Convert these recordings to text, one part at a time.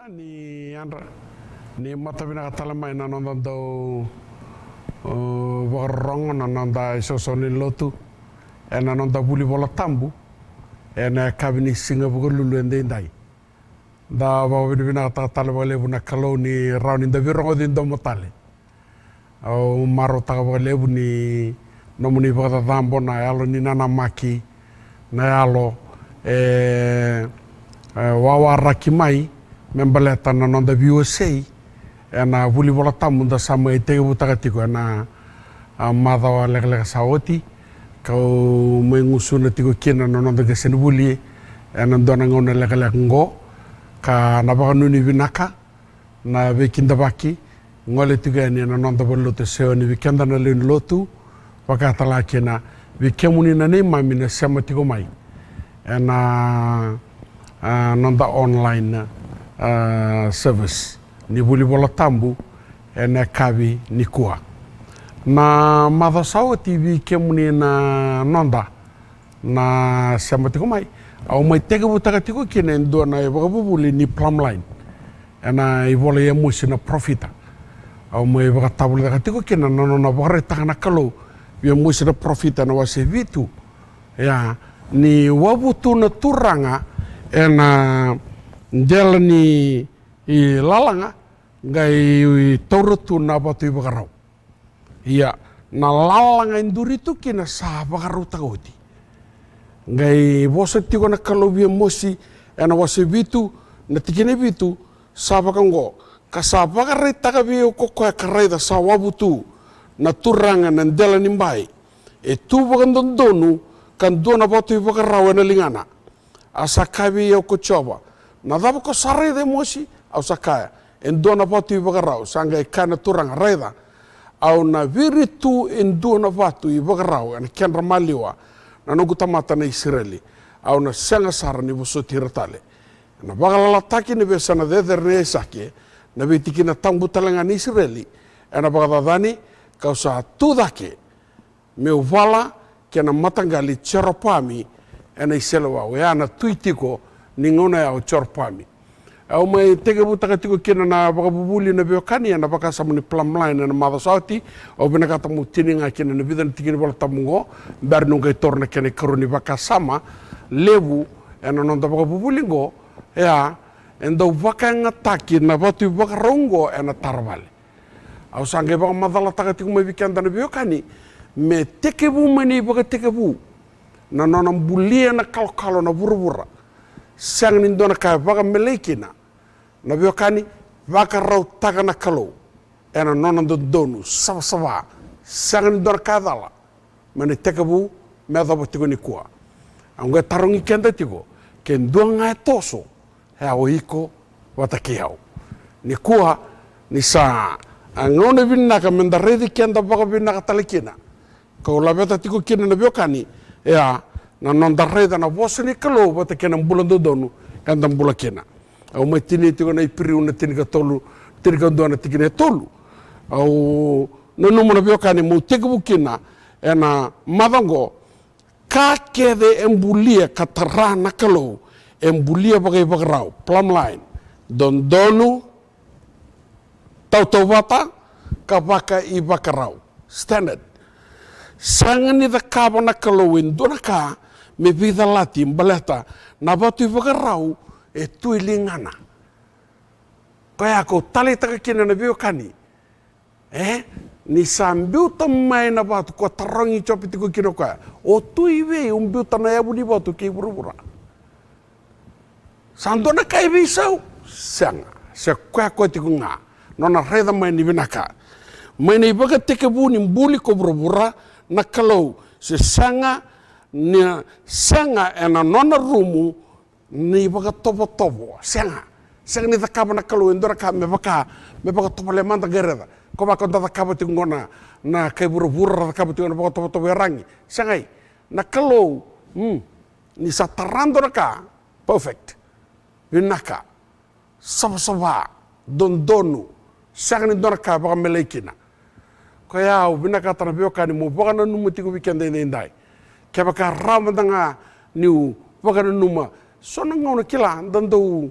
ni andra ni matavina katalama ina nondando warrongo na nonda isosoni lotu ena nonda buli bola tambu ena kabini singa bugo lulu ende indai da bawa bina katatale wale buna kalau ni rauni da virongo din do motale au maro ta wale buni nomuni bata dambo na yalo ni nana maki na yalo wawa rakimai membaleta na nonda VOC ena buli bola tambu da sama itege butakatiko ena madawa leg saoti kau mengusuna tiko kina no nonda gesen buli ena dona ngona leg ngo ka nabaka nuni vinaka na vikinda baki ngole tiga ni na nonda boloto seo ni vikenda na len lotu wakatala kina vikemuni na ne mamina sama tiko mai ena nonda online service ni buli bola tambu ena kavi ni kua na madasao TV kemuni na nonda na sama tiko mai au mai tega butaka tiko kina ndo na buli ni plumb line ena ibola ya musi na profita au mai baka tabula tiko kina na nona bore takana kalau ya musi na profita na wase vitu ya ni wabutu na turanga ena njela ni i lalanga ngai taurutu na batu i bakarau iya na lalanga induritu kina sa bakarau tagauti ngai bosa tiko na kalau bia mosi ena wase vitu na tikine vitu sa bakango kasa bakarai tagabio koko ya karai da sa wabutu na turanga na ndela nimbai tu bakandondonu kan dona batu i bakarau ena lingana asa kabi ya kochoba na daba ko sarai de mosi au sakaya en dona batu i bakarau sanga ikana turanga raida au na viritu en dona batu i bakarau en kenra maliwa na nugu tamata na Israeli au na sanga sara ni buso tiratale na bagalala taki ni besa na dederne sake na bitiki na tambu talanga ni Israeli na bagadadani kausa tudake me uvala kena matangali cheropami ena iselewa ya na tuitiko ningona ya cheropami au mai tege butaka tiko kena na bakabubuli na biokani na baka samuni plumb line na madasauti au bina kata mutininga kena na bidan tikini bola tamungo bernu kai torna kena karuni baka sama lebu ena nonda bakabubuli ngo ya endo baka ngataki na batu baka rongo ena tarvale au sange baka madala taka tiko mai bikanda na biokani me tekebu mani baka tekebu na nona bulia na kalo na burubura sang ni dona ka baka melekina na biokani baka rau taka na kalau ena nona donu sava sang ni dona ka dala mani tekebu me adabo tiko ni kua angwe tarungi kenda tiko ken duanga toso hea oiko watakiau ni kua ni sa angone vinaka menda redi kenda baka vinaka talekina kau labeta tiko kina na biokani ya na nonda reda na bosa ni kalau bata kena bulan donu kanda bula kena au mai tini tiko na ipiriu na tini ka tolu tini ka dona tikine tolu au no numu na biokani mu tekebu kina ena madango ka kede embulia katara na kalau embulia bagai bagarau plumb line donu tau bata kabaka i bakarau standard sangani da kaba na kalowin dona ka me vida lati mbaleta na batu i bagarau tui lingana kaya ko tali taka kina na biokani ni sambiu tamai na batu ko tarangi chopi tiko kino kaya o tui we umbiu tana yabu di batu ki burubura sandona kai bisau sanga se kwa ko tiko nga nona reda mai ni binaka mai ni baga teke buni mbuli ko burubura na kalau se sanga ni sanga ena nona rumu ni baga tobo sanga ni takaba na kalau endora ka me baga tobo le manda gereda ko ba ko takaba tingona na kai burubura takaba tingona baga tobo rangi sangai na kalau ni satarando ka perfect binaka sama donu sanga ni dona ka baga melekina kaya binaka tana biokani mo baka na numa tiko weekend indai kaya baka rama danga niu baka na numa so na ngona kila dando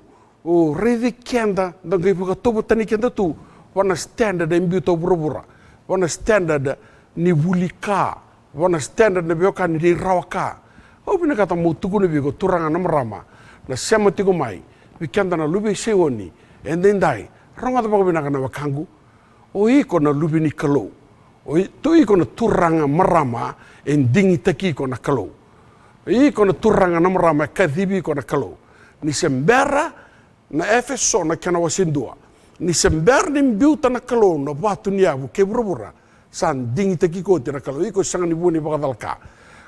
o redi kenda da ngai buka tobo tani kenda tu wana standard en biuto burubura wana standard ni bulika wana standard na bioka ni rawaka o bina kata mo tuku ni bigo turanga namrama na sema tigo mai bikenda na lubi sewoni and then dai ronga da bina kana wakangu o iko na lubi ni kalo o to iko na turanga marama en dingi taki ko na kalo iko na turanga namrama kadhibi ko na kalo ni sembera na Efeso na kana wasindua ni sember ni biuta na kalo na batu ni abu kebrubura san dingi taki ko tira kalo iko sanga ni buni bakadalka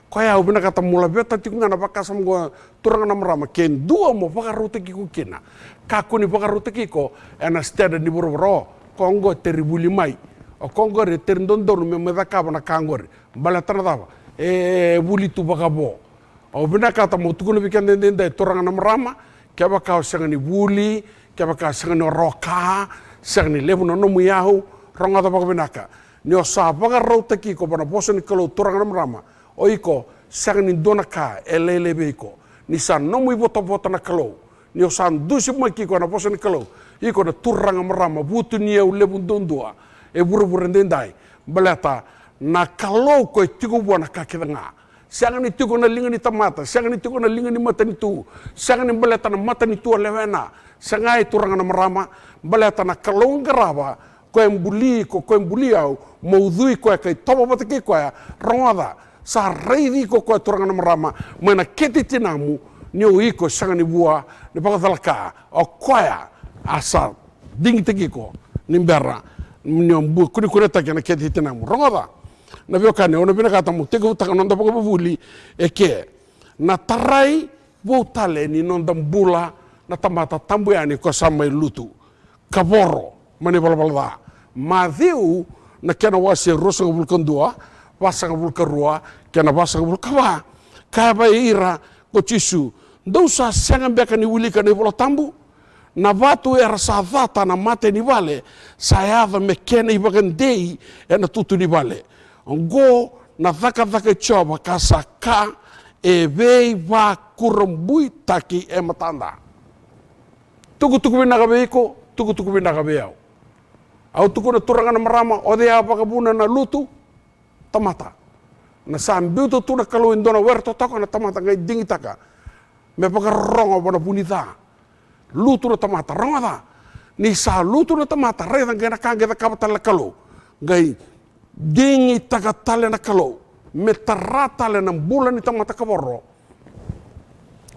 kaya ubina kata mula beta tikunga na baka samgo turanga na marama ken dua mo baka rute kiko kina kaku ni baka rute kiko ena steda ni burubura kongo teribuli mai o kongo re terindondonu me medaka na kangore bala tanadava buli tu baka bo o ubina kata mo tukuna bikande ndenda turanga na marama kaya baka sanga ni buli kaya baka sanga ni roka sanga ni lebu no muyahu ronga da baka binaka ni o sa baka rute kiko bana boso ni kalo turanga na marama oiko sanga ni donaka elelebe iko ni san no mu bota na kalo ni o san dusi maki ko na poso ni kalo iko na turanga marama butu ni u lebu dondua e buru ndendai balata na kalo ko tigo bona ka kedanga sanga ni tigo na linga ni tamata sanga ni tigo na linga ni mata ni tu sanga ni balata na mata ni tu lewena sanga e turanga na marama balata na kalo ngaraba ko embuli ko embuli au maudhui ko kai toba bata ki ko ronga sa reidi ko ko turanga na marama mana keti tinamu ni o iko sanga ni bua ni pakadalaka o koya asa dingi teki ko ni mbera ni mbu kuni kureta kana keti tinamu ronga na vio kane ona bina kata mu teko taka nonda paka buli eke na tarai botale ni nonda mbula na tamata tambuyani ko samai lutu kaboro mani balbalda madhiu na kena wase rosa bulkandua pasang bulkarua kena pasang bulkawa kaba ira ko chisu dosa sanga beka ni wulika ni bola tambu na vatu era sa vata na mate ni vale sayava mekena ibagandei na tutu ni vale ngo na vaka choba kasaka e vei va kurambui taki e matanda tuku binaga beiko tuku binaga beau au tuku na turanga na marama ode apa kabuna na lutu tamata na sambiuto tu na kalo indona werto taka na tamata ngai dingi taka me paka ronga bona punita lutu na tamata ronga da ni sa lutu na tamata re dan gena kange da kabata la kalo ngai dingi taka tale na kalo me tarata le na bulan ni tamata kaboro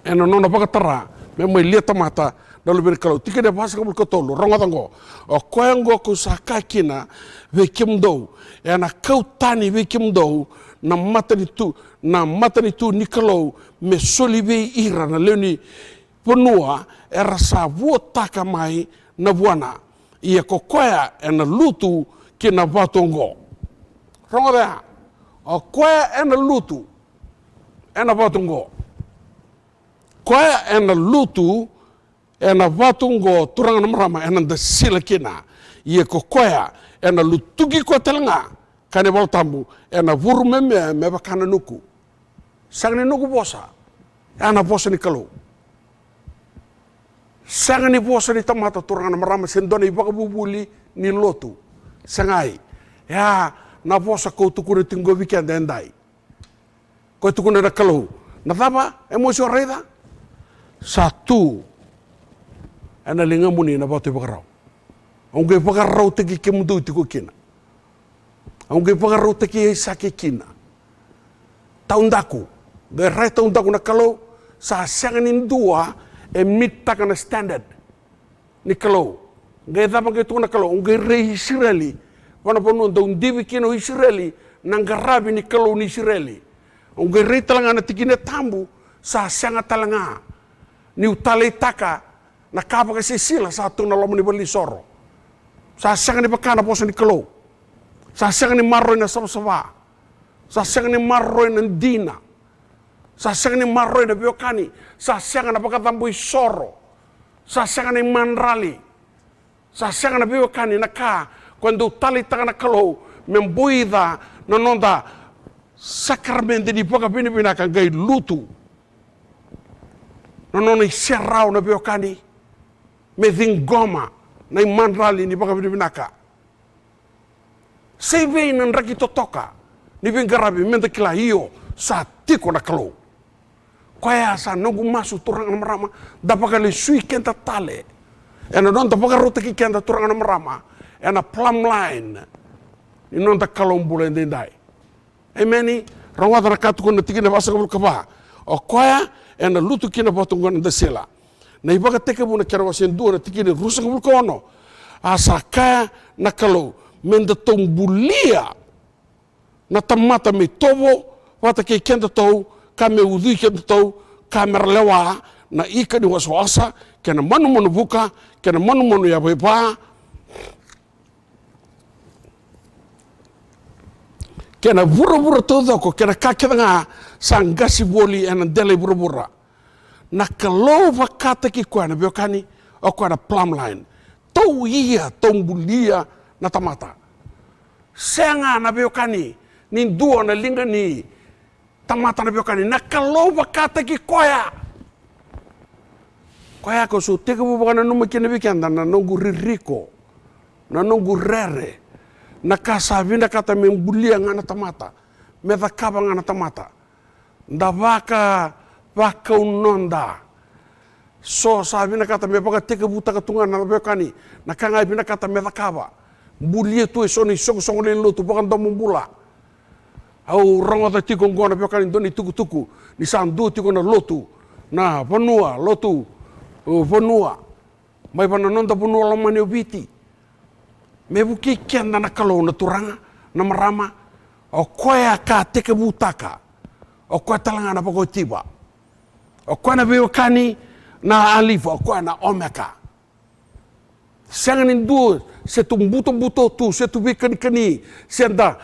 eno nona paka tara me mai lia tamata dalu bir kalo tika de basa kabul kotolo ronga dango o koyango ku sakakina ve kimdo ena kautani ve kimdo na matani tu nikalo me solibe ira na leoni ponua era sa taka mai na buana ia kokoya ena lutu kina vatongo ronga da o koya ena lutu ena vatongo koya ena lutu ena vatungo turanga namrama ena da sila kina ia kokoya ena lutugi ko telanga kane bal tambu ena vuru me bakana nuku sangni nuku bosa ena bosa ni kalo sangni bosa ni tamata turanga namrama sendone ibakabubuli ni lotu sangai ya na bosa ko tukure tingo weekend endai ko tukune na kalo na daba emosio reda satu ana linga muni na batu bakarau aunque bakarau teki kemudu tiko kina aunque bakarau teki sake kina taundaku de rai taundaku na kalau sa sanganin dua mita kana standard ni kalau ngai daba ke tu na kalau aunque rei Israeli wana ponu ndong divi kino Israeli nangarabi ni kalau ni Israeli aunque rei talanga na tikine tambu sa sanga talanga ni utale taka na kapa kasi sila satu na lomo ni bali soro sasang ni bakana poso ni kalo sasang ni marroy na sabsaba sasang ni marroy na dina sasang ni marroy na biokani sasang na bakatamboy soro sasang ni manrali sasang na biokani na ka quando tali taka na kalo memboida na nonda sakramente di poka pinipinaka gai lutu na nona serrao na biokani me dhingoma na imanrali ni baka binaka save na raki totoka ni bingarabi menda kila hiyo sa tiko na kalo kaya sa nogu masu turang na marama dapaka le sui kenta tale ena non dapaka rota ki kenta turang na marama ena plumb line inon da kalong bula ndai emeni rawata na katu na tikina basa kabul kaba o kaya ena lutu kina botungan da sela na ibaga teke buna kera wasen dua na tikina rusa kabul kono asa kaya na kalo menda tombulia na tamata me tovo wata ke kenda tau ka me udhi kenda tau ka merlewa na ika ni waswasa kena manu buka kena manu ya beba kena bura todo ko kena kakeda sangasi boli ena dele bura na kalau vakata ki kwana biokani o kwana plumb line tau ia tombulia na tamata senga na biokani ni dua na linga ni tamata na biokani na kalau vakata ki koya ko su teka bubana no makina bikanda na nongu ririko na nongu rere na kasabinda kata membulia ngana tamata meda kaba ngana tamata nda vaka unonda so sabina kata me baka teka buta katunga na biokani na kanga bina kata meda kaba bulia tu soni song le lotu baka ndo mumbula au rangata tiko ngona biokani ndoni tuku ni sandu tiko na lotu na vanua lotu vanua mai bana nonda vanua la mani obiti me buki kenda na kalau na turanga na marama o koya ka teke butaka o koya talanga na pako tiba o koya na biokani na alifa o koya na omeka senga ni du se tu buto tu se tu bikani senda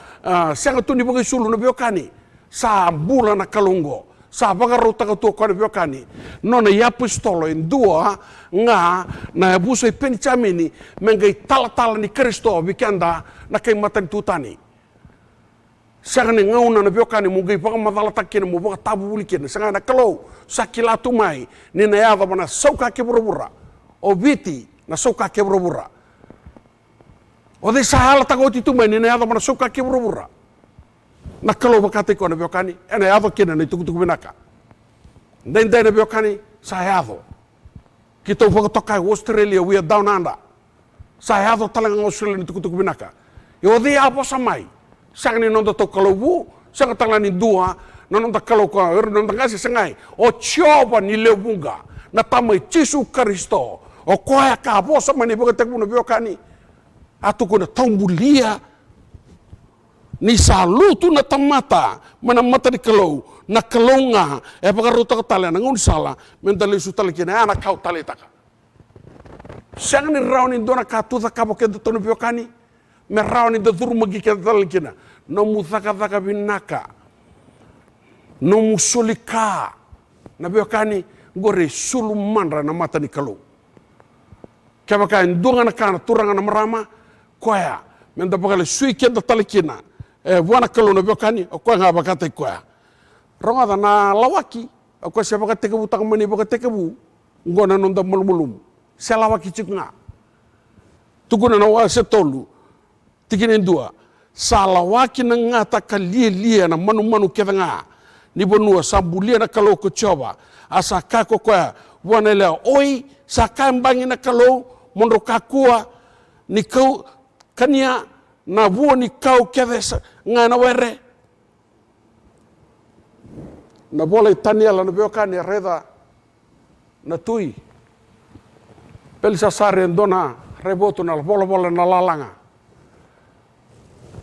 senga tu ni bagai sulu na biokani sa bula na kalungo sa bagarota ka tu koya biokani nona ya pistolo in dua nga na buso ipeni chamini mengai tala ni Kristo bikenda na kay matan tutani senga ni ngauna na biokani mugai baka madala takina mo baka tabu bulikin senga na kalau sakila tumai ni na ya bana sauka ke burubura obiti na soka ke burubura o de sahala takoti tumai ni na ya bana soka ke burubura na kalau bakate ko na biokani ena ya kina ni tuku binaka den na biokani sa yado kita upaga tokai Australia we are down under sa yado talang Australia ni tuku binaka yo de apa samai sang ni nonda to kalau bu sang talang ni dua nonda kalau ko nonda ngasi sengai o choba ni lebunga na tamai Yesu Kristo o koya ka bo sama ni bakate ko na biokani atuko na tombulia ni salutu na tamata mana mata di kalau na kalonga baka ruta ka tala na ngun sala mentali su tala kina ana kau tala taka sang ni rauni dona ka tu ka bo ke to no biokani me rauni do dur magi ke tala kina no musaka binaka no musulika na biokani gore sulu manra na mata ni kalau ke baka ndunga na kana turanga na marama koya menda baka le sui ke tala kina buana kalau na biokani o ko nga bakate ko ronga na lawaki o ko se bakate ke butang mani bakate ke bu ngona nonda mulmulum se lawaki ciknga tuguna na wa se tolu tikinen dua sa lawaki na ngata kalie na manu ke nga ni bonua sambulia na kalau ko coba asa ka ko buana le oi sa kambangi na kalau mondro kakua ni kau kania na vua ni kau kevesa nga na were na bola itaniala na biokani reda na tui pelisa sare ndona reboto na bola na lalanga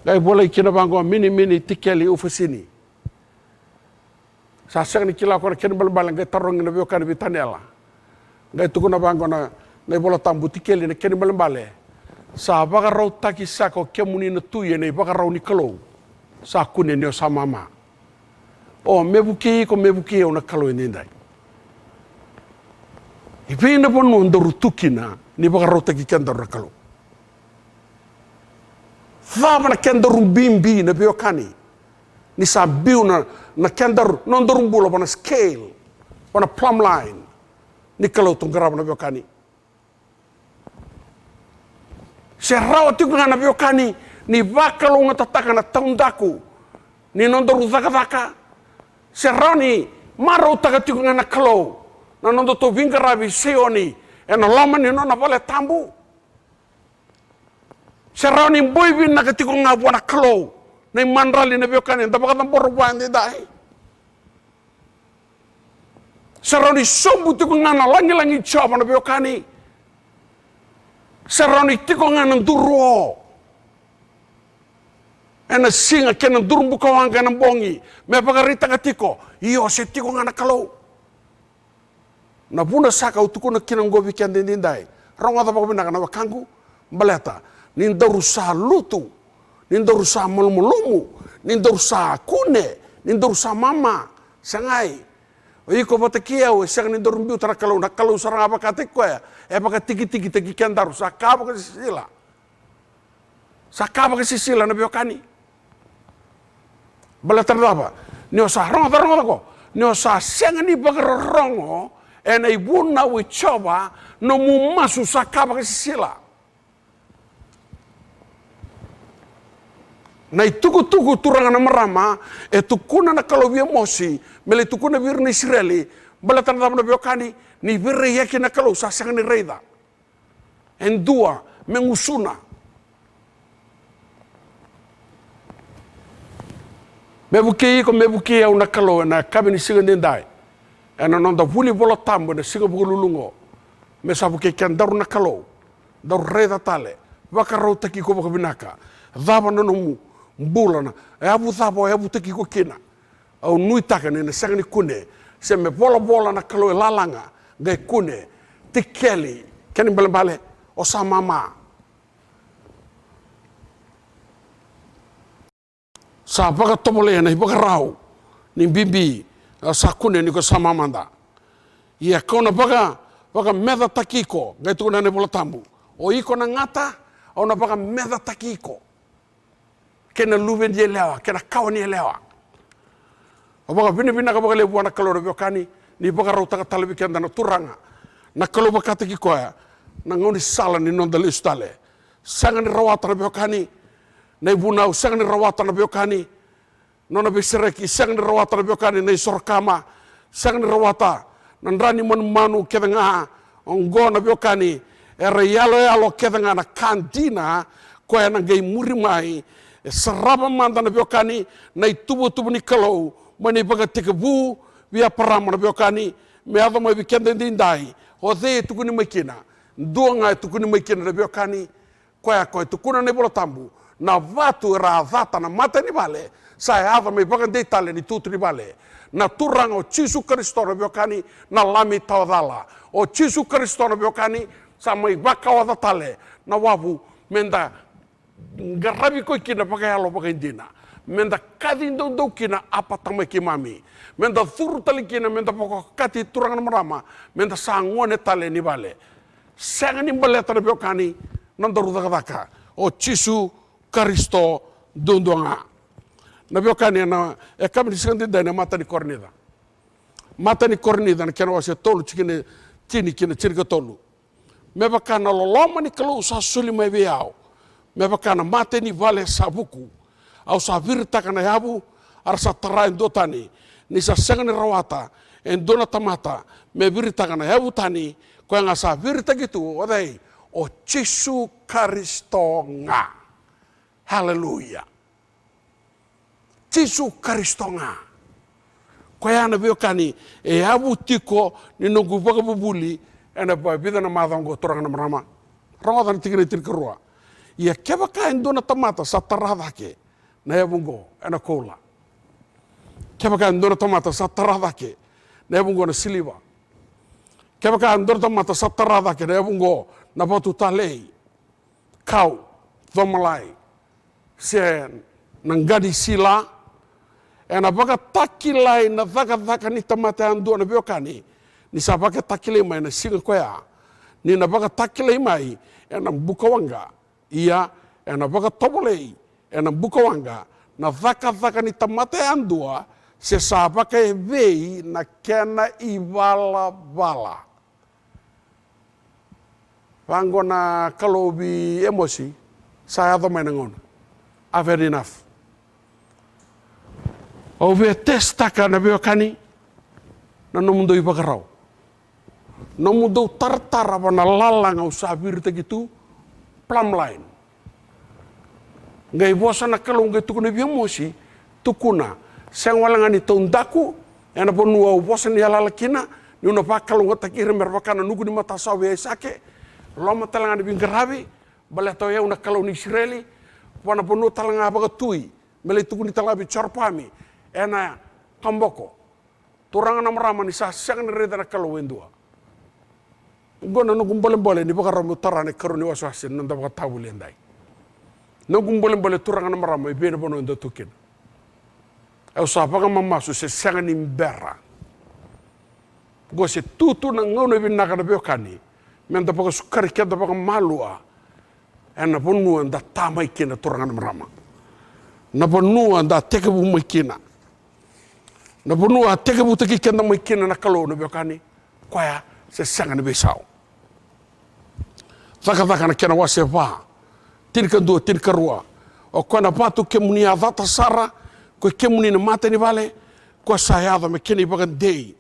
gai bola ikina bango mini tikeli ufasini sa seng ni kila ko ken bal ngai tarong na biokani bitaniala ngai tukuna bango na bola tambu tikeli na ken bale sa baka raw taki sako kemuni na tuye na baka raw ni kalau sa kune neo sa mama o mebuki o na kalau ni ndai ipina ponu ndoru tukina ni baka raw taki kenda ra kalau fama na kenda rumbimbi na biokani ni sa biu na kenda no ndoru bulo na scale na plumb line ni kalau tunggarab na biokani Se rao tiku ngana biokani ni vakalo ngatataka na taundaku ni nondoru zaka se rao ni maro taka tiku ngana kalau na nondo to vingaravi seoni e na lama ni nona vale tambu se rao ni boivi na tiku ngana wana kalau na mandrali na biokani da baka tambor wandi dai se rao ni sombu tiku ngana langi chapa na biokani se rao ni tiku ngana nduro ena singa kena durumbu kawanga na bongi me pagarita katiko iyo se tiko ngana kalau na buna saka utuku na kina ngovi kende ndindai ronga da bakubina kana wakangu baleta ninda rusa lutu ninda rusa mulmulumu ninda rusa kune ninda rusa mama sangai iko batakia we sang ninda rumbi utara kalau na kalau sarang apa katiko ya e baka tiki tiki kenda rusa kaba ke sisila sakaba ke sisila na biokani balatar apa? Nio sa rongo ko. Nio sa sengani bagar rongo ena ibuna we choba no mumasu sakaba ke sila. Na tuku turanga na marama e tukuna na kalobia mosi mele tukuna virni Israeli balatar apa na biokani ni virre yake na kalau sa sengani reida. Endua mengusuna. Mebuki au na kalo na kabini singa ndai ena nonda vuli bola tambo na singa bugulungo me sabuke kan daru na kalo daru reda tale wakaro taki ko bakabinaka daba no mu mbulana e abu thabo e abu taki ko kina au nui taka na sanga ni kune se me bola na kalo e lalanga ga kune tikeli kan balbale o sa mama sa baka tomole na baka rau ni bibi sa kune ni ko sama manda ia kona baka meda takiko gaitu na ne bola tambu o iko na ngata o na baka meda takiko kena luven dia lewa kena kawani lewa o baka bina ka baka le buana kaloro biokani ni baka rau taka talabi kenda na turanga na kalo baka takiko ya na ngoni sala ni non dale stale sangan rawata na biokani na ibunau sang ni rawata na biokani nona bisireki sang ni rawata na biokani na isorkama sang ni rawata nandrani manu kedanga ongo na biokani ere yalo kedanga na kantina ko na gai murimai saraba manda na biokani na itubu ni kalau mani baga tikebu via parama na biokani me ava mai bikende ndindai o the tukuni makina duanga tukuni makina na biokani ko tukuna ne bolo tambu na vatu ra vata na mata ni vale sai ava me baga deitale ni tutu ni vale na turanga o Jesu Kristo na biokani na lami tawadala o Jesu Kristo na biokani sa mai baka wada tale na wabu menda ngarabi ko kina pakai halo pakai dina menda kadindo do kina apa tamai kimami menda thuru tali kina menda poko kati turanga marama menda sangone tale ni vale sangani baleta na biokani nandaru daka o Jesu Kristo dondonga na biokani na e kamni singandi dana mata ni kornida na kena wase tolu chikine tini kina chirga tolu me bakana loloma ni kalau sa suli mai beau me bakana mate ni vale sabuku au sa virta kana yabu ar sa tara ndotani ni sa sangani rawata endona tamata me virta kana yabu tani ko nga sa virta gitu odai o Jesu Kristo nga haleluya Jesu Kristo nga ko yana biokani e abu tiko ni nungu baga bubuli ena ba bida na madango torang na marama rongo dan tigre tirkerua ia keba ka endona tamata sa taradake na yabungo ena kola keba ka endona tamata sa taradake na yabungo na siliva keba ka endona tamata sa taradake na yabungo na batu talei kau domalai sen nanggadi sila ena baga takilai na daga ni tamata andu na biokani ni sa baga takilai mai na singa koya ni na baga takilai mai ena bukawanga ia ena baga tobolei ena bukawanga na daga ni tamata andua se sa baga vei na kena ivala bala Wangona kalau bi emosi, saya atau main ngona. I've had enough. Ove testa kana beo kani, na nomundo ibagarau. Nomundo tartara wana lalang au sabir gitu, plum line. Ngai bosa na kalau ngai tukuna bi emosi, tukuna. Seng walangani tondaku, ena ponua au bosa ni alalakina, ni una pakalo ngata kira merwakana nugu ni mata sawe sake. Loma talanga ni bingarabi, bale tau ya una kalau ni Israeli, wana ponu talanga baga tui, mele tuku ni talabi chorpami, ena kamboko. Turanga na marama ni sa siang ni reda na kalau wendua. Gona nugum boleh ni baga ramu tarane karuni waswasin nanda baga tabu lendai. Nugum boleh turanga na marama ibena bono ndo tukin. Eu sa baga mamasu se siang ni mbera. Go se tutu na ngono ibina kana beokani. Menda paga sukari kenda paga malua. Ena ponua nda tamai kina turangan marama. Na ponua nda tekebu mai kina. Na ponua tekebu teki kenda mai kina na kalau na beokani. Kwaya se sanga na besau. Taka na kena wase wa. Tirka dua, tirka rua. O kona patu kemuni adata sara. Ko kemuni na mate ni vale. Ko sayada me keni paga dei.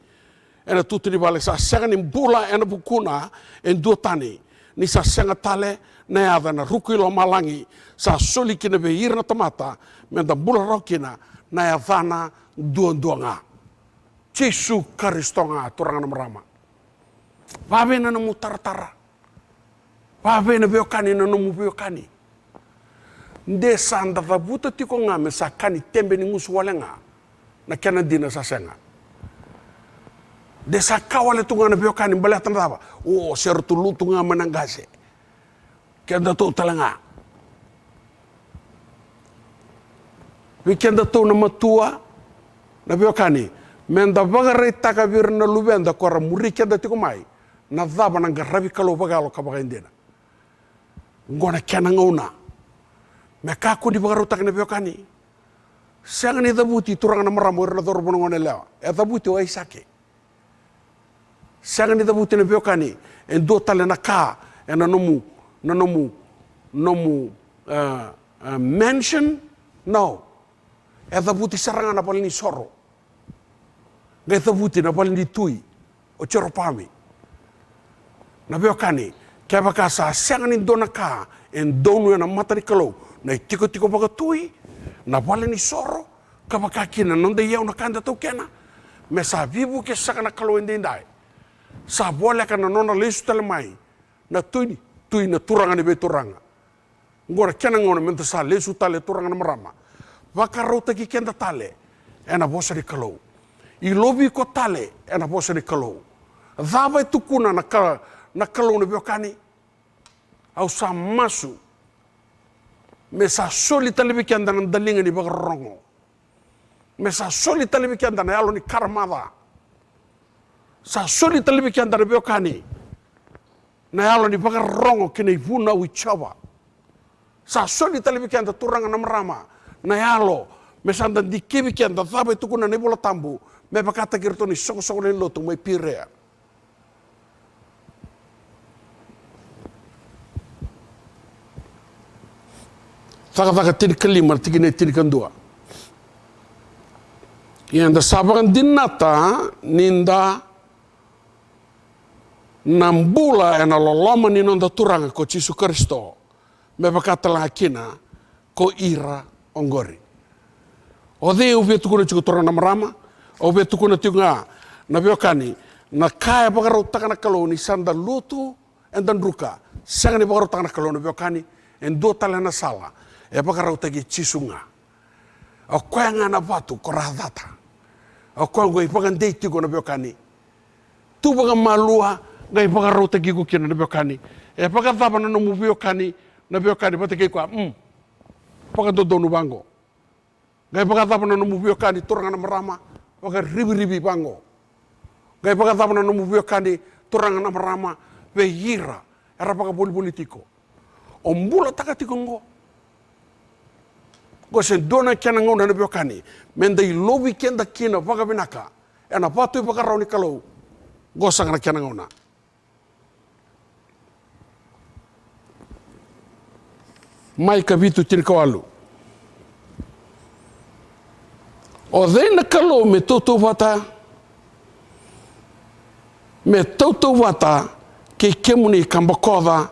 Ena tutu ni vale sa senga ni bula ena bukuna en dua tani ni sa senga tale na yada na rukuilo malangi sa soli kina be irna tamata menda bula rokina na yadana dua nga Jesu Kristo nga turangan marama babe na namu taratara babe na beokani na namu beokani ndesa anda vabuta tiko nga me sa kani tembe ni ngusu wale nga na kena dina sa senga desa kawale tunga na beokani mbale atandaba o sertu lutunga manangase kenda to talanga wikenda to na matua na beokani menda bagare taka virna lubenda kora muri kenda tiko mai na dhaba na ngarabi kalo bagalo kabaga indena ngona kena ngauna me kako di bagaru tak na beokani siang ni dabuti turanga na maramo na dorbono ngone lewa e dabuti wa isake siang ni dabuti na beokani en do tale na ka en na nomu mention no e dabuti saranga na palini soro ngai dabuti na palini tui o choropami na beokani kaya bakasa siang ni do na ka en donu na matari kalau na tiko baga tui na palini soro kabakakina nonde yau na kanda tau kena me sa vivu ke sakana kalau endindai sa boleh kana nona lesu tale mai na tui na turanga ni be turanga ngora kena ngona menta sa lesu tale turanga na marama wakarau taki kenda tale ena bosa di kalau i lobi ko tale ena bosa di kalau dhaba tukuna na kalau ni beokani au sa masu me sa soli tale bi kenda na dalinga ni bagarongo me sa soli tale bi kenda na yalo ni karmada sa soli talibi kianda na beokani na yalo ni baka rongo kina ibuna wichawa sa soli talibi kianda turanga na marama na yalo me sanda di kibi kianda thaba itu kuna nebola tambu me bakata kirto ni soko ni loto mai pirea taka tini kelima tigine tini kendua yang da sabaran dinata ninda nambula ena loloma ni nonda turanga ko Jesu Kristo me bakata lakina ko ira ongori o de uve tukuna chuku turanga marama o ve tukuna tunga na beokani na kaya bagaro takana kaloni sanda lutu endan ruka sanga ni bagaro takana kaloni beokani en do talana sala e bagaro tagi chisunga o kwanga na batu koradata o kwango ipagan deiti ko na beokani tu baga malua ngai bagarau tagi ko kina na beokani e pagataba na nomu beokani na beokani patake ko pagadodo no bango ngai pagataba na nomu beokani turanga na marama paga ribi bango ngai pagataba na nomu beokani turanga na marama be hira era paga politiko ombula takatiko ngo ko sen dona kena ngona na beokani mendai lobi kenda kina paga binaka ena patu pagarau ni kalau gosang na kena ngona mai ka vitu tini kawalu. O dei na kalo me tautou wata, me tautou wata ke kemuni kambakoda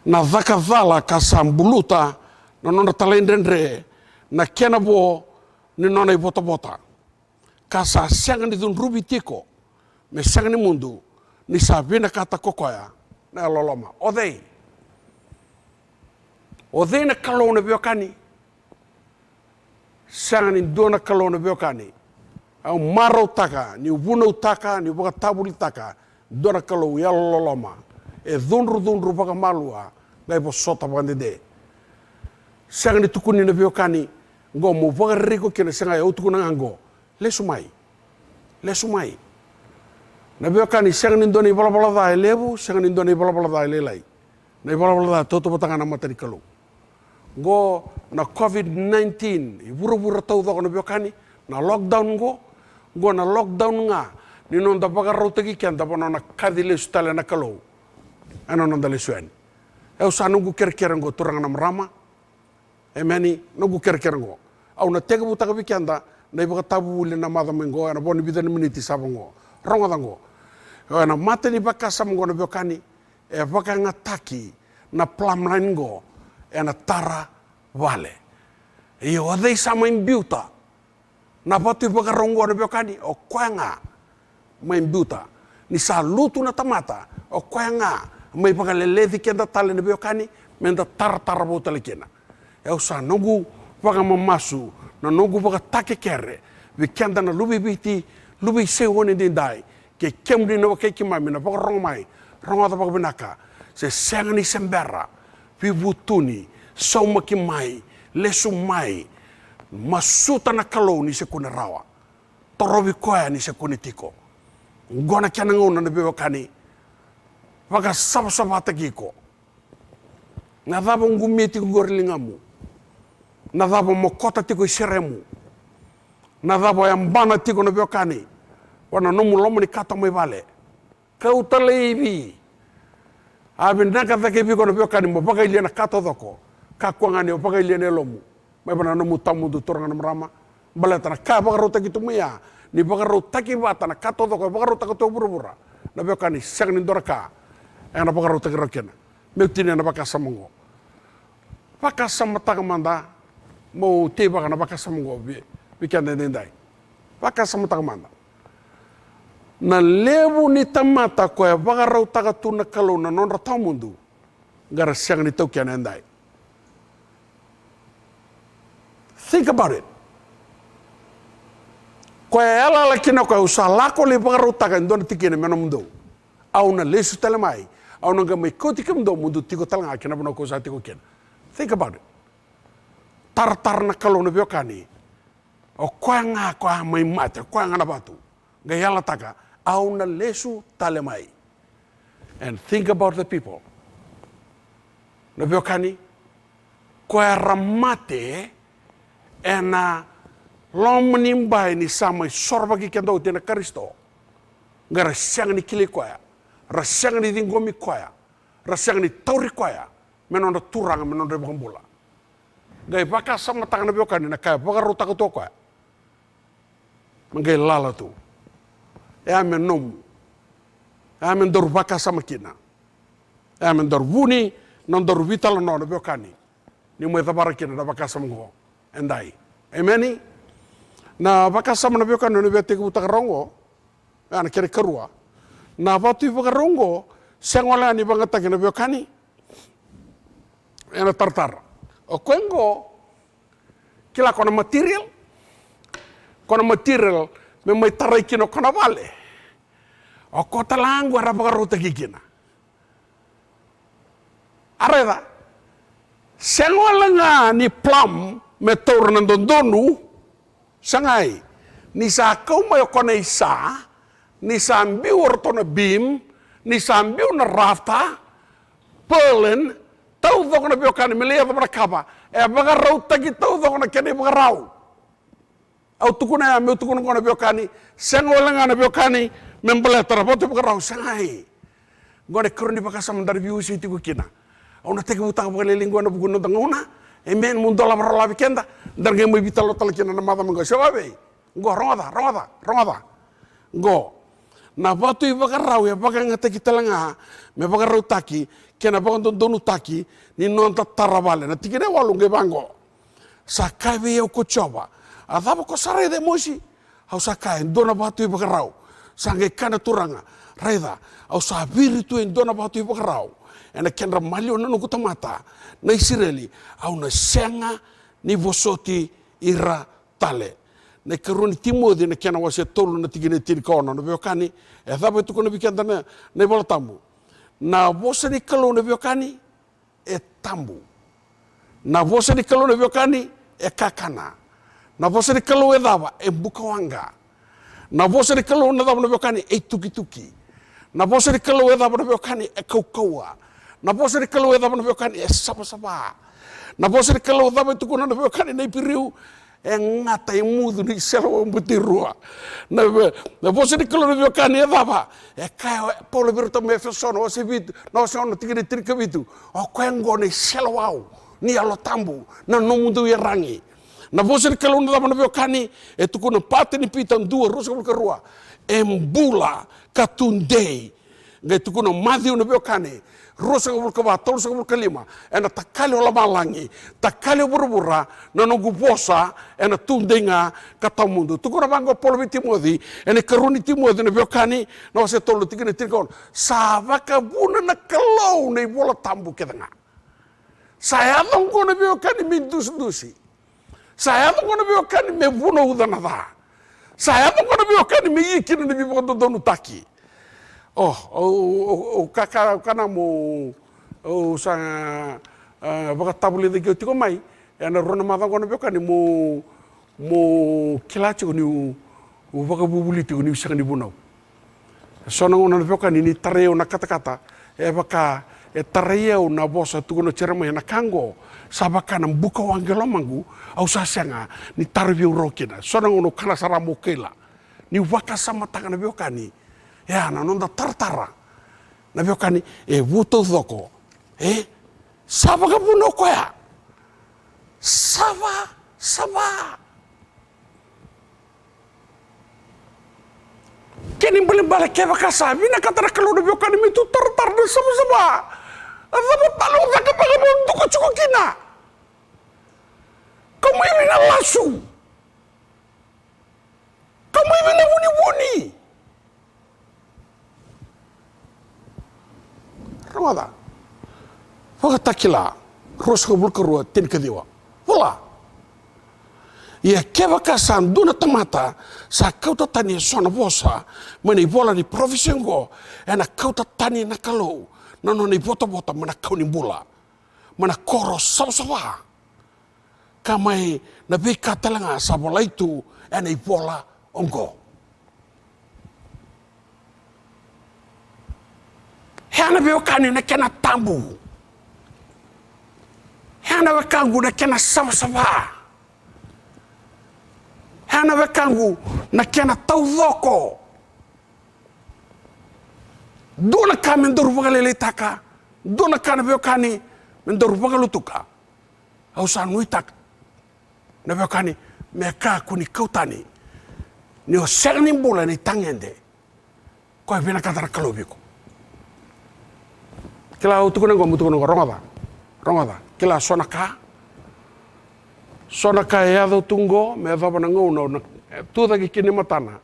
na dhakadhala ka sambuluta na nona talendendre na kenabo ni nona i bota. Ka sa sianga ni dun rubi tiko me sianga ni mundu ni sa vina kata kokoya na loloma. O dei na kalo na biokani sianga ni dona kalo na biokani au maro taka ni ubuna utaka ni uboka tabuli taka dona kalo ya loloma e dhunru baka malua gai bo sota bandede sianga ni tukuni na biokani ngo mo baka riko kena sianga ya utukuna ngango lesu mai na biokani sianga ni dona i bala dai lebu sianga ni dona i bala dai lelai na i bala dai toto batanga na matari kalo go na COVID-19 i buru tau doko na biokani na lockdown go na lockdown nga ni non da baga rotagi kian da bono na kadile stale na kalo ano non da le suen e usa nungu kerkeren go turang na mrama e meni nungu kerkeren go au na tega butaga bikianda na ibaga tabu le na mada mengo na boni bidan miniti sabongo rongo dango na mate ni baka samongo na biokani e baka ngataki na plumline go e na tara vale e o dei sama imbiuta na patu baka rongo na biokani o kwanga mai imbiuta ni sa lutu na tamata o kwanga mai baka lelethi kenda tale na biokani menda tara bota le kena e o sa nungu baka mamasu na nungu baka take kere vi kenda na lubi se woni din dai ke kemdi no ke kimami na baka rongo mai rongo da baka binaka se sengani sembera vivutuni saumaki mai lesu mai masuta na kalau ni se kuna rawa torobi koya ni se kuni tiko gona kiana ngona na biokani baka sabata kiko na dabo ngumiti gorlingamu na dabo mokota tiko seremu na dabo yambana tiko na biokani wana nomu lomo ni kata mai vale kau taleibi abin naka take bi kono biokani mo baka ile na kata doko ka kwangani o baka ile ne lomu mai bana nomu tamu du toranga na mrama baletana ka baka rota kitu muya ni baka rota ki bata na kata doko baka rota ko burubura na biokani segni doraka na baka rota ki rokena meutine na baka samongo baka samata manda mo te baka na baka samongo bi kende ndai baka samata manda na levu ni tamata ko e baka rota ka tuna kalau na non rata mundu gara segni to kena ndai. Think about it. Ko e ala la kina ko usa lako le baka rota ka ndona tikene mena mundu au na lesu telemai au nanga mai koti kam do mundu tiko talanga kena bono ko sa tiko kena. Think about it. Tar na kalau na biokani o kwanga ko mai mate kwanga na batu ga yala taka au na lesu talemai. And think about the people. Na biokani ko ramate ena lomnimbai ni samai sorba ki kendo tena Kristo. Ga rasyang ni kili koya. Rasyang ni dingomi koya. Rasyang ni tauri koya. Menonda turang menonda bambula. Gai baka sama tangan na biokani na kaya baka ruta ko to koya. Mangay lala tu. E amen nom. E amen dor baka sama kina. E amen dor buni non dor vital no na biokani. Ni mo tabara kina na baka sama go. Endai. Ameni. Na baka sama na biokani no bete ko rongo. Ana kere karua. Na batu baka rongo sengola ni bangata kina biokani. Ena tartar. O kwengo kila kona material me mai tarai kino kona vale. O kota langu ara baka rota kikina. Areda. Sengola nga ni plum me taur na dondonu sangai. Ni sa kau mai kona isa ni sa ambiu orto na beam ni sa ambiu na rafta Berlin tau doko na biokani melia to kapa e baka rauta ki tau doko na kene baka rau au tukuna ya meu tukuna kona biokani sengola nga na biokani membele tara bote baka rau sangai gone kroni baka samandar biu si tiku kina ona teke butaka pagale lingua na buku no tangona e men mun dola marala vikenda dar ngai mai bitalo talakina na mada mango sababe go rongoda go na batu i bagarau ya baganga teki talanga me bagarau taki kena bagon donu taki ni nonta taravale na tikine walu ngai bango sakai eu ko choba adaba ko sare de mosi au sakai dona batu i bagarau sange kana turanga raida au sabiri tu en dona batu i bagarau ena kenra malio na nuku tamata na Israeli au na senga ni vosoti ira tale na karuni Timothy na kena wase tolu na tigine tiri kaona na beokani e thaba tu kona bikenda na bola tambu na vosa ni kalo na beokani e tambu na vosa ni kalo na beokani e kakana na vosa ni kalo e thaba e bukawanga na vosa ni kalo na thaba na beokani e tuki na vosa ni kalo e thaba na beokani e kaukaua na vosa ni kalo e thaba na beokani e sapa na vosa ni kalo thaba tu kona na beokani na ipiriu e ngata e mudu ni selo mbutirua na vosa ni kalo na beokani e thaba e kai polo virta me fesono o se vitu na se ono tigiri tirika vitu o kwengo ni selo au ni alo tambu na no mudu e rangi na vosa ni kalo na thaba na beokani e tu kona pate ni pita ndua rosa kulkarua e mbula katundei ngai tu kona madhi na beokani rosa kabulkaba tolu sa kabulkalima ena takali ola malangi takali burubura na nongu bosa ena tundenga kata mundu tukuna bango polo Timothy ena karuni Timothy na biokani na wase tolu tigine tirikon savaka buna na kalau na bola tambu kedanga saya dongo na biokani mindusi saya dongo na biokani me buno udanada saya dongo na biokani me yikina na bibodo donu taki o kana mo o sa baka tabule de que tiko mai ana rona mava gona beka ni mo kilachi ni o baka bubuli tiko ni sanga ni bunau sona ngona beka ni tareo na kata e baka e tareo na bosa tu no cerema na kango sabaka na buka wangelo mangu au sa sanga ni tarvio rokina sona ngono kana sara mo kela ni waka sama tanga na beka ni ya na nonda tartara na beokani e vuto thoko sava ka puno koya sava keni bali bala keva ka sabi na katara kalu na beokani mitu tartar na sama ava palo ka ka pa mo ko chuko kina como ele na lasu como ele na buni Ramada, waka takila, roska bulkarua tin kadiwa, wala. Ia keva kasan duna tamata sa kauta tani sona bosa, mani bola ni provisiongo, ena kauta tani na kalau, nano ni bota mana kau ni bula, mana koro sawa. Kamai na bika talanga sa bola itu, ena i bola ongo. Hana beokani na kena tambu. Hana bekangu na kena sama. Hana bekangu na kena taudoko. Dona ka mendoru bagalele taka. Dona ka na beokani mendoru bagalutuka. Au sa nuitak. Na beokani meka kuni kautani. Ni o segni mbula ni tangende. Ko vena katara kalobiko. Kila utukuna ngo rongada kila sonaka ya do tungo me va bana ngo no tu da kini matana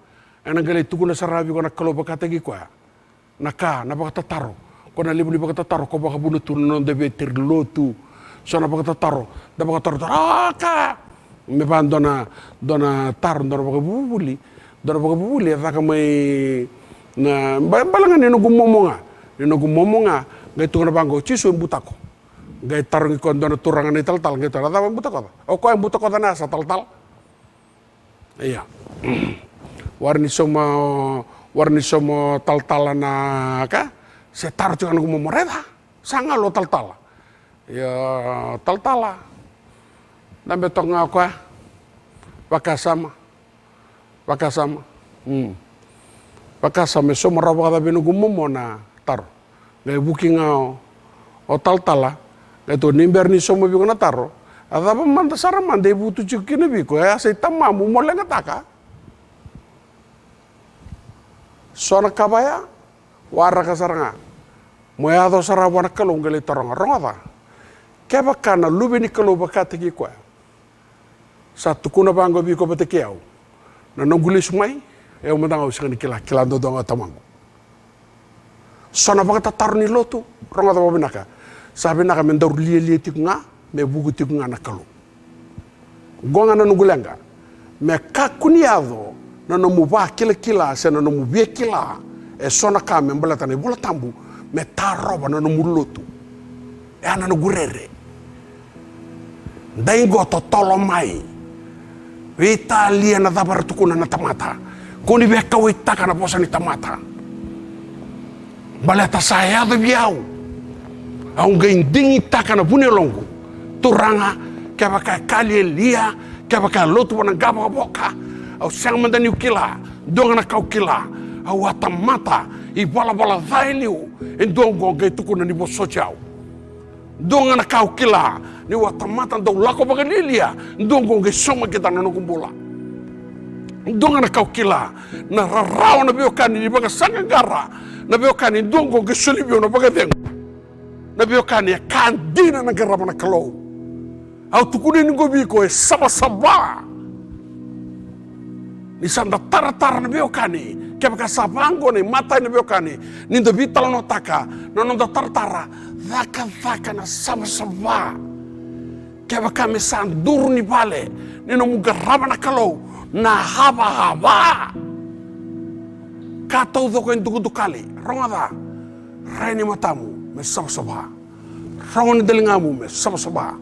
ana gale tukuna sarabi ko na kalo bakata gi kwa naka na bakata taro ko na libu bakata taro ko baka bunu tu non debe ter lotu sona bakata taro da bakata taro ka me van dona taro dona baka bubuli va ka mai na balanga ni no gumomonga ngai tungana bango cisu butako ngai tarungi ko dona turangan ni tal ngai tara da butako o ko butako na sa tal iya warni somo tal-talana ka se tar cukan gumomoreda sanga lo tal-tala ya tal-tala nambe tonga ko wakasama somo rawa da benu gumomona tar ngai booking o tal-tala Eto nimber ni somo biko na taro. Adaba manda sara mande butu chukine biko ya say tamamu mole ngataka. Sona kabaya wara kasaranga. Moyado sara wana kalong gali taranga rongada. Keba kana lubi ni kalo bakate ki kwa. Sa tukuna bango biko batekiau. Na nonguli sumai e umandanga usikani kila ndo donga tamangu. Sona bakata taru ni lotu rongada babinaka. Sabi naka mendaur lie tikunga me bugu tikunga na kalo. Gonga na nungulenga. Me kakuniado na nomu ba kila se na nomu bie kila e sona ka me mbalata ne bola tambu me taroba na nomu lotu. E ana no gurere. Daingo to tolo mai. Vita lia na dabar tukuna na tamata. Kuni beka witaka na posa ni tamata. Baleta saya de biau. Ang gaindingi taka na bunelongo. Turanga kaya baka kali lia kaya baka lotu wana gaba boka. Au sang mandani ukila donga na kau kila. Au atamata I bala vailiu endongo gai tukuna ni bosojau. Donga na kau kila ni watamata do lako bagalilia ndongo gai soma kita na nukumbula. Donga na kau kila na rarau na biokani ni baga sanga gara na biokani ndongo gai solibio na baga dengo. Na biokani ya kandina na garama na kalau. Au tukuni ni gobi ko e saba. Ni sanda tara na biokani. Kaya baka sabango ni mata ni biokani. Ni ndo vital no taka. No ndo tara. Dhaka na saba. Kaya baka misandur ni bale. Ni no mugarama na kalau. Na haba. Katau doko yung dukali. Rongada. Raini matamu. Me saba. Rongon delingamu me saba.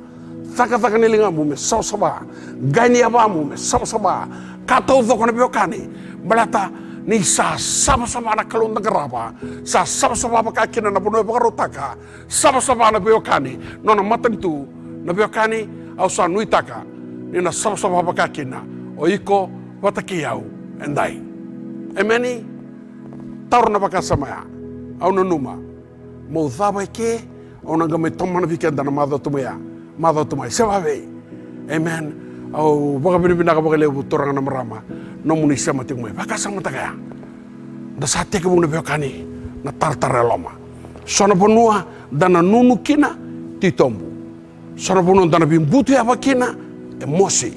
Taka nilingamu me saba. Gani abamu me saba. Katau doko na biokani. Balata ni sa saba na kalong nagaraba. Sa saba pakakina na puno pakarotaka. Saba na biokani. No na matan tu na biokani au sa nuitaka. Ni na saba pakakina. O iko watakiau endai. Emeni taru na pakasamaya. Au nanuma. Mau thabai ke, au nanga me tomana vikenda na madho tumai, sewawe, amen, au baka binibinaka baka lewu toranga na marama, no muni sama tingmai, baka sama tagaya, da sate ke muna biokani, na tartara loma, sona ponua, dana nunu kina, titombu, sona ponua dana bimbutu ya bakina, emosi,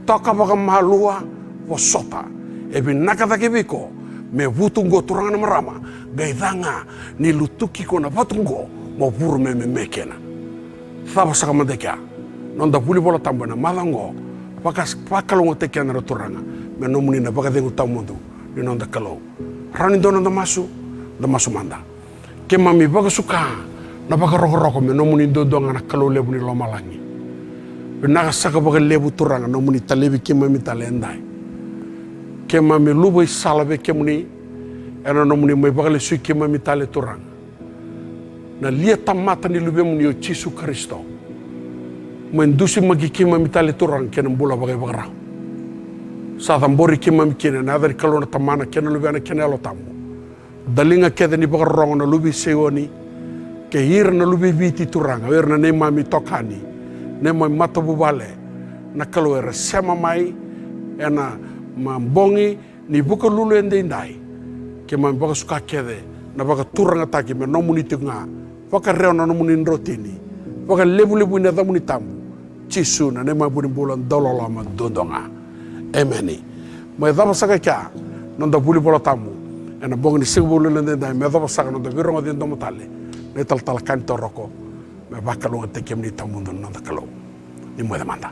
toka baka mahalua, wasota, ebi nakatake biko, me vutungo turanga na marama, gaidanga ni lutuki ko na vatungo mo puru me mekena. Thaba saka mandekea. Nonda puli bola tambo na malango. Pakalongo tekea na turanga. Me nomuni na baka dengu tamundu. Ni nonda kalau. Rani dona da masu manda. Ke mami baka suka na baka roko me nomuni dodonga na kalau lebu ni lomalangi. Benaka saka baka lebu turanga nomuni talebi ke mami talendai. Ke mami lubai salabe ke muni ena no muni mai bakale sui ke mami tale turang. Na lia tamata ni lube muni o Jesu Kristo. Mendusi magi ke mami tale turang kena bula bagai bagarau. Sa tambori ke mami kena na adari kalona tamana kena lube ana kena alo tamu. Dalinga keda ni bagarong na lube seoni ke hir na lube viti turang. Awer na ne mami tokani. Ne mami matabu bale. Na kalau era sema mai ena mambongi ni buka lulu ende indai. Ke mami baka suka kede na baka turanga taki me nomuni tinga baka reo na nomuni nrotini baka lebu ina damuni tamu Jesu na ne mabuni bulan dololama dodonga emeni mai daba saka kya nonda buli bola tamu ena bong ni sigbulu lende dai me daba saka nonda vironga din domo tale ne tal kan toroko me baka lo te kemni tamu nonda kalo ni mo demanda